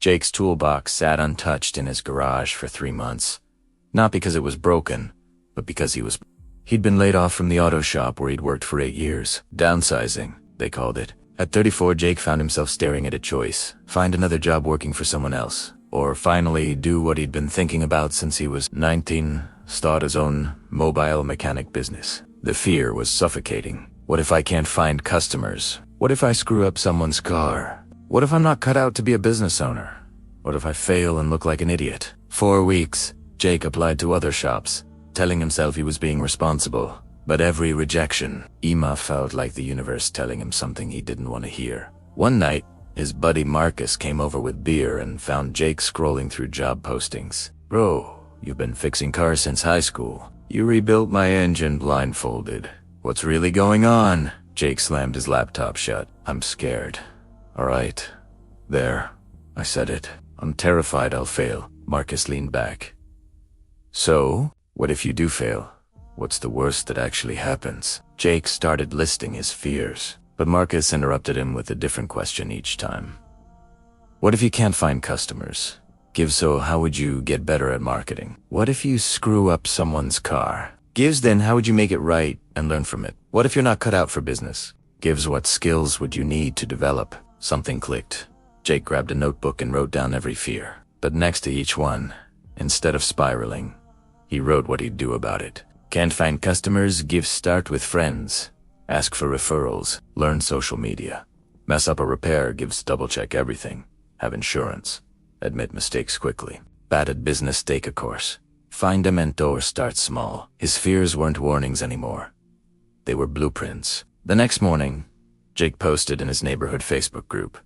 Jake's toolbox sat untouched in his garage for 3 months. Not because it was broken, but because he'd been laid off from the auto shop where he'd worked for 8 years. Downsizing, they called it. At 34, Jake found himself staring at a choice: find another job working for someone else, or finally do what he'd been thinking about since he was 19, start his own mobile mechanic business. The fear was suffocating. What if I can't find customers? What if I screw up someone's car? What if I'm not cut out to be a business owner? What if I fail and look like an idiot? 4 weeks, Jake applied to other shops, telling himself he was being responsible. But every rejection, Emma felt like the universe telling him something he didn't want to hear. One night, his buddy Marcus came over with beer and found Jake scrolling through job postings. "Bro, you've been fixing cars since high school. You rebuilt my engine blindfolded. What's really going on?" Jake slammed his laptop shut. "I'm scared." "All right. There. I said it. I'm terrified I'll fail." Marcus leaned back. "So, what if you do fail? What's the worst that actually happens?" Jake started listing his fears, but Marcus interrupted him with a different question each time. "What if you can't find customers? So how would you get better at marketing? What if you screw up someone's car? Then how would you make it right and learn from it? What if you're not cut out for business? What skills would you need to develop?" Something clicked. Jake grabbed a notebook and wrote down every fear. But next to each one, instead of spiraling, he wrote what he'd do about it. Can't find customers? Start with friends. Ask for referrals. Learn social media. Mess up a repair? Double check everything. Have insurance. Admit mistakes quickly. Bad at business? Take a course. Find a mentor. Start small. His fears weren't warnings anymore. They were blueprints. The next morning, Jake posted in his neighborhood Facebook group: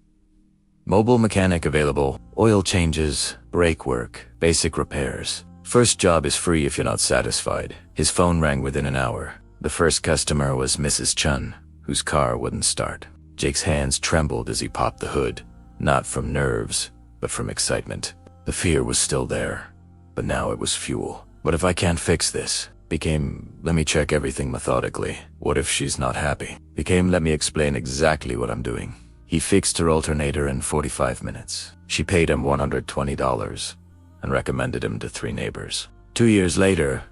"Mobile mechanic available. Oil changes, brake work, basic repairs. First job is free if you're not satisfied." His phone rang within an hour. The first customer was Mrs. Chun, whose car wouldn't start. Jake's hands trembled as he popped the hood, not from nerves, but from excitement. The fear was still there, but now it was fuel. What if I can't fix this? Became, let me check everything methodically. What if she's not happy? Became, let me explain exactly what I'm doing. He fixed her alternator in 45 minutes. She paid him $120 and recommended him to 3 neighbors. 2 years later,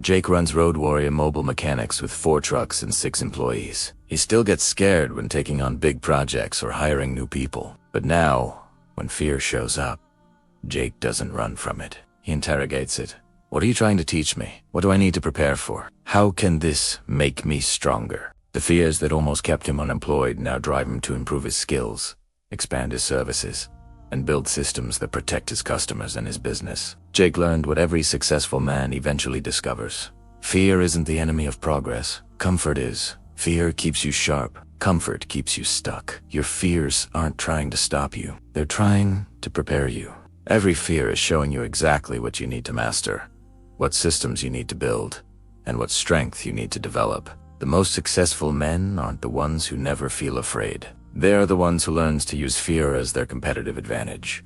Jake runs Road Warrior Mobile Mechanics with 4 trucks and 6 employees. He still gets scared when taking on big projects or hiring new people. But now, when fear shows up, Jake doesn't run from it. He interrogates it. "What are you trying to teach me? What do I need to prepare for? How can this make me stronger?" The fears that almost kept him unemployed now drive him to improve his skills, expand his services, and build systems that protect his customers and his business. Jake learned what every successful man eventually discovers. Fear isn't the enemy of progress. Comfort is. Fear keeps you sharp. Comfort keeps you stuck. Your fears aren't trying to stop you. They're trying to prepare you. Every fear is showing you exactly what you need to master, what systems you need to build, and what strength you need to develop. The most successful men aren't the ones who never feel afraid. They're the ones who learn to use fear as their competitive advantage.